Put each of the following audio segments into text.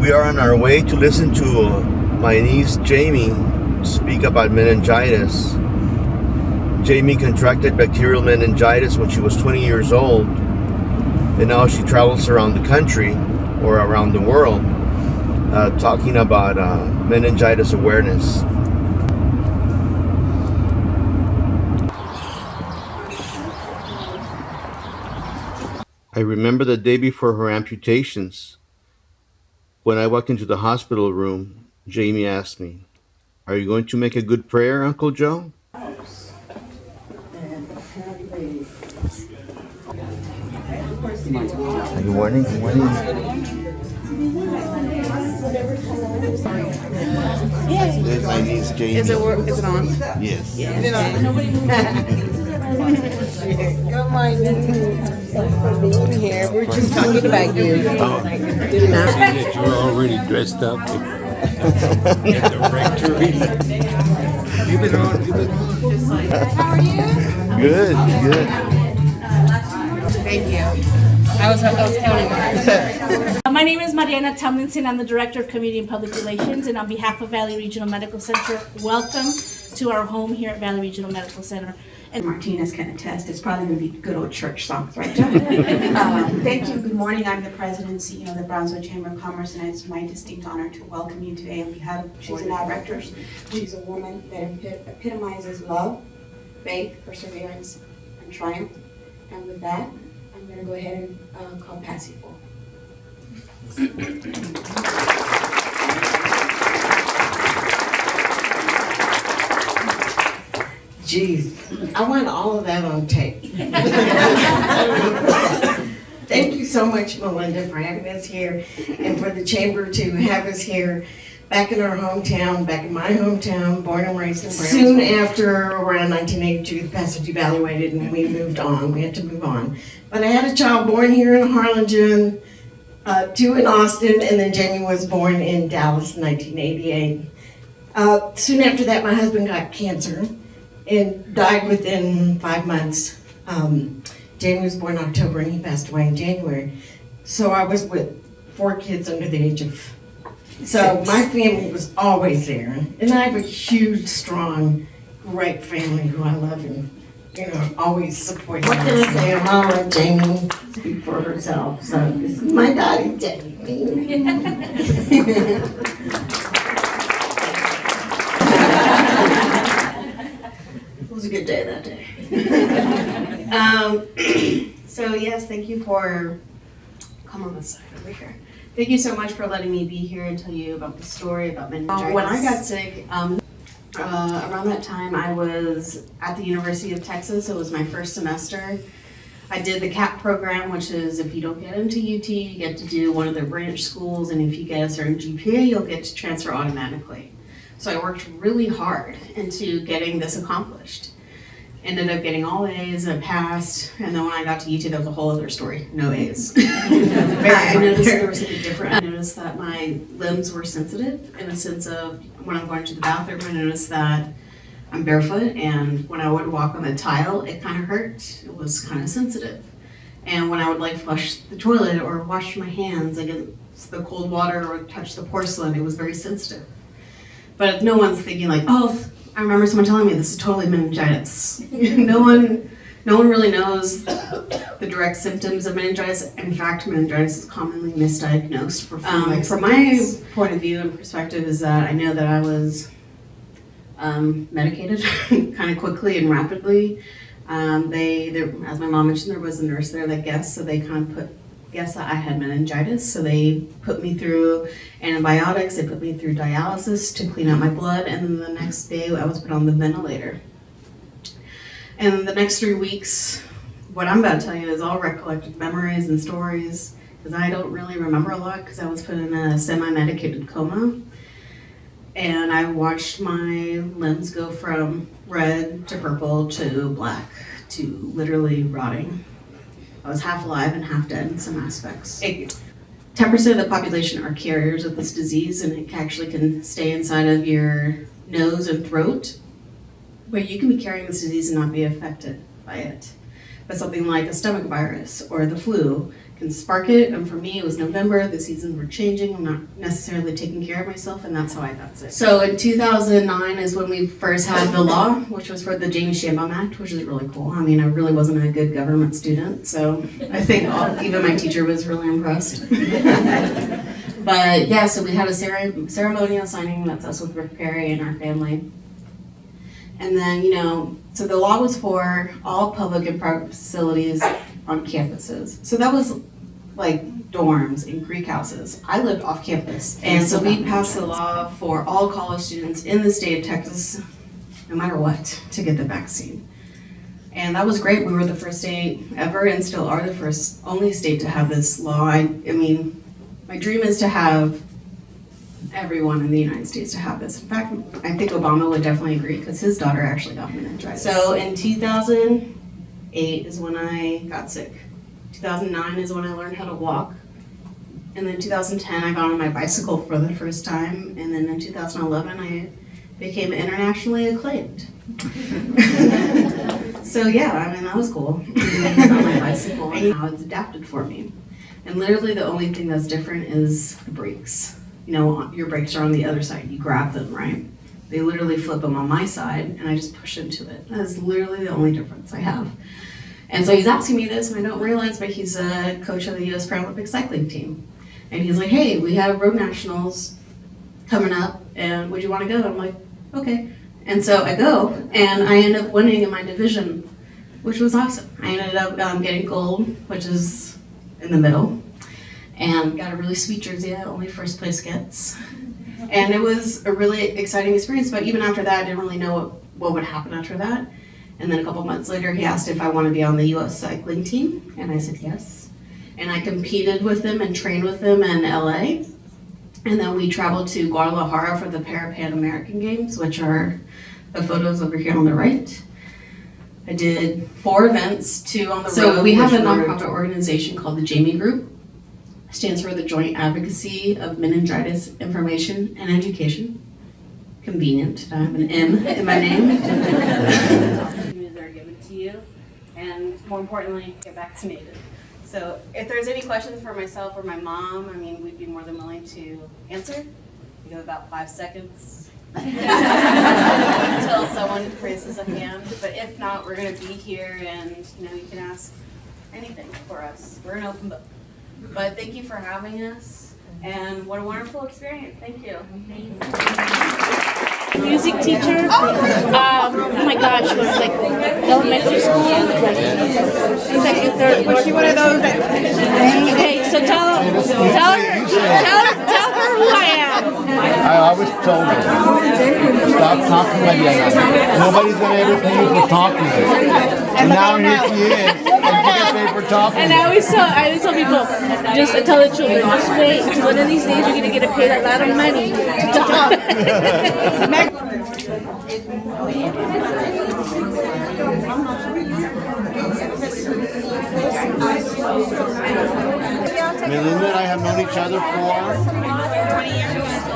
We are on our way to listen to my niece Jamie speak about meningitis. Jamie contracted bacterial meningitis when she was 20 years old, and now she travels around the country or around the world talking about meningitis awareness. I remember the day before her amputations. When I walked into the hospital room, Jamie asked me, "Are you going to make a good prayer, Uncle Joe?" Good morning, good morning. This is my niece Jamie. Is it on? Yes. Good morning. Thanks for being here. We're just talking about you. See that you're already dressed up at the rectory. You've been on. How are you? Good, good. Thank you. I was counting on My name is Mariana Tomlinson. I'm the Director of Community and Public Relations, and on behalf of Valley Regional Medical Center, welcome to our home here at Valley Regional Medical Center. And Martinez can attest, it's probably going to be good old church songs, right, Joe? Thank you. Good morning. I'm the President and CEO of the Brownsville Chamber of Commerce, and it's my distinct honor to welcome you today on behalf of she's an directors. She's a woman that epitomizes love, faith, perseverance, and triumph. And with that, I'm going to go ahead and call Patsy forward. Jeez, I want all of that on tape. Thank you so much, Melinda, for having us here and for the Chamber to have us here back in our hometown, back in my hometown, born and raised in Brownsville. Soon after around 1982, the passage evaluated and we moved on. We had to move on. But I had a child born here in Harlingen, two in Austin, and then Jamie was born in Dallas in 1988. Soon after that, my husband got cancer and died within 5 months. Jamie was born in October and he passed away in January. So I was with 4 kids under the age of 6. So my family was always there. And I have a huge, strong, great family who I love and, always support. What can I say? I'll let Jamie speak for herself. So this is my daughter, Jamie. It was a good day that day. So yes, thank you for, come on this side over here. Thank you so much for letting me be here and tell you about the story about meningitis. When I got sick, around that time I was at the University of Texas. It was my first semester. I did the CAP program, which is if you don't get into UT, you get to do one of their branch schools, and if you get a certain GPA, you'll get to transfer automatically. So I worked really hard into getting this accomplished. Ended up getting all A's, I passed, and then when I got to UT, that was a whole other story, no A's. I noticed there was something different. I noticed that my limbs were sensitive in the sense of when I'm going to the bathroom, I noticed that I'm barefoot, and when I would walk on the tile, it kind of hurt. It was kind of sensitive. And when I would flush the toilet or wash my hands against the cold water or touch the porcelain, it was very sensitive. But no one's thinking oh, I remember someone telling me this is totally meningitis. No one really knows the direct symptoms of meningitis. In fact, meningitis is commonly misdiagnosed for from my point of view and perspective is that I know that I was medicated kind of quickly and rapidly. As my mom mentioned, there was a nurse there that guessed, so they kind of guessed that I had meningitis, so they put me through antibiotics, they put me through dialysis to clean out my blood, and then the next day I was put on the ventilator. And the next 3 weeks, what I'm about to tell you is all recollected memories and stories, because I don't really remember a lot because I was put in a semi-medicated coma. And I watched my limbs go from red to purple to black to literally rotting. I was half alive and half dead in some aspects. 10% of the population are carriers of this disease, and it actually can stay inside of your nose and throat, but you can be carrying this disease and not be affected by it. But something like a stomach virus or the flu can spark it. And for me, it was November. The seasons were changing. I'm not necessarily taking care of myself, and that's how I got sick. So in 2009 is when we first had the law, which was for the Jamie Shambaum Act, which is really cool. I mean, I really wasn't a good government student, so I think even my teacher was really impressed. But yeah, so we had a ceremonial signing. That's us with Rick Perry and our family. And then, so the law was for all public and private facilities on campuses. So that was like dorms and Greek houses. I lived off campus. And so we passed the law for all college students in the state of Texas, no matter what, to get the vaccine. And that was great. We were the first state ever and still are the only state to have this law. I mean, my dream is to have everyone in the United States to have this. In fact, I think Obama would definitely agree because his daughter actually got meningitis. So in 2008 is when I got sick. 2009 is when I learned how to walk. And then 2010 I got on my bicycle for the first time. And then in 2011 I became internationally acclaimed. So yeah, I mean, that was cool. I got on my bicycle and now it's adapted for me. And literally the only thing that's different is the brakes. Your brakes are on the other side. You grab them, right? They literally flip them on my side and I just push into it. That is literally the only difference I have. And so he's asking me this and I don't realize, but he's a coach of the U.S. Paralympic cycling team. And he's like, hey, we have road nationals coming up and would you want to go? And I'm like, okay. And so I go and I end up winning in my division, which was awesome. I ended up getting gold, which is in the middle, and got a really sweet jersey that only first place gets. And it was a really exciting experience, but even after that, I didn't really know what would happen after that. And then a couple months later, he asked if I wanted to be on the U.S. cycling team, and I said yes. And I competed with them and trained with them in LA. And then we traveled to Guadalajara for the Pan American Games, which are the photos over here on the right. I did 4 events, 2 on the road. So we have a nonprofit organization called the Jamie Group. It stands for the Joint Advocacy of Meningitis Information and Education. Convenient, I have an M in my name. That are given to you, and more importantly, get vaccinated. So if there's any questions for myself or my mom, I mean, we'd be more than willing to answer. You have about 5 seconds. Until someone raises a hand, but if not, we're going to be here and you can ask anything for us. We're an open book. But thank you for having us and what a wonderful experience. Thank you. Music teacher. Oh my gosh, she was like elementary school, second, third, fourth. Was she one of those that... Okay, so tell her who I am. I always told her, stop talking like that. Nobody's going to ever pay you for talking. And now here she is. And she gets paid for talking. And I always tell people, just tell the children, just wait. One of these days you're going to get paid a lot of money to talk. Melinda and I have known each other for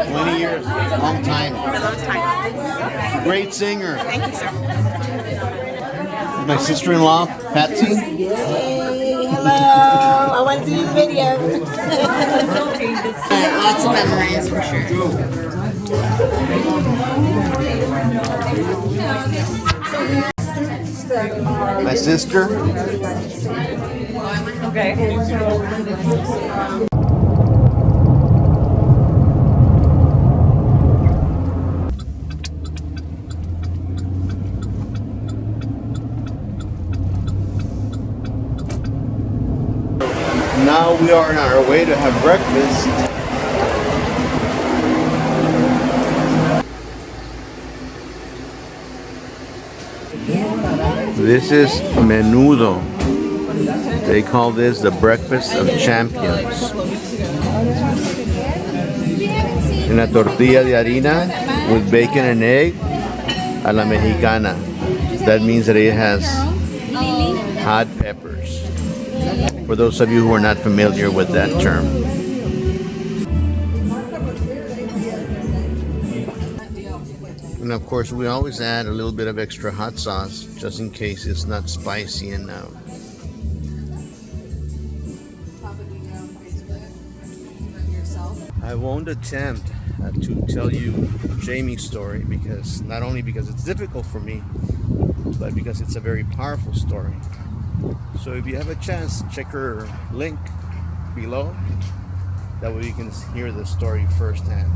20 years. Long time. Great singer. Thank you, sir. My sister-in-law, Patsy. Hey, hello. I want to do a video. Lots of memories for sure. My sister. Okay. Now we are on our way to have breakfast. This is menudo. They call this the breakfast of champions. Una tortilla de harina with bacon and egg a la mexicana. That means that it has hot peppers. For those of you who are not familiar with that term. And of course, we always add a little bit of extra hot sauce just in case it's not spicy enough. I won't attempt to tell you Jamie's story, because not only because it's difficult for me, but because it's a very powerful story. So if you have a chance, check her link below. That way you can hear the story firsthand.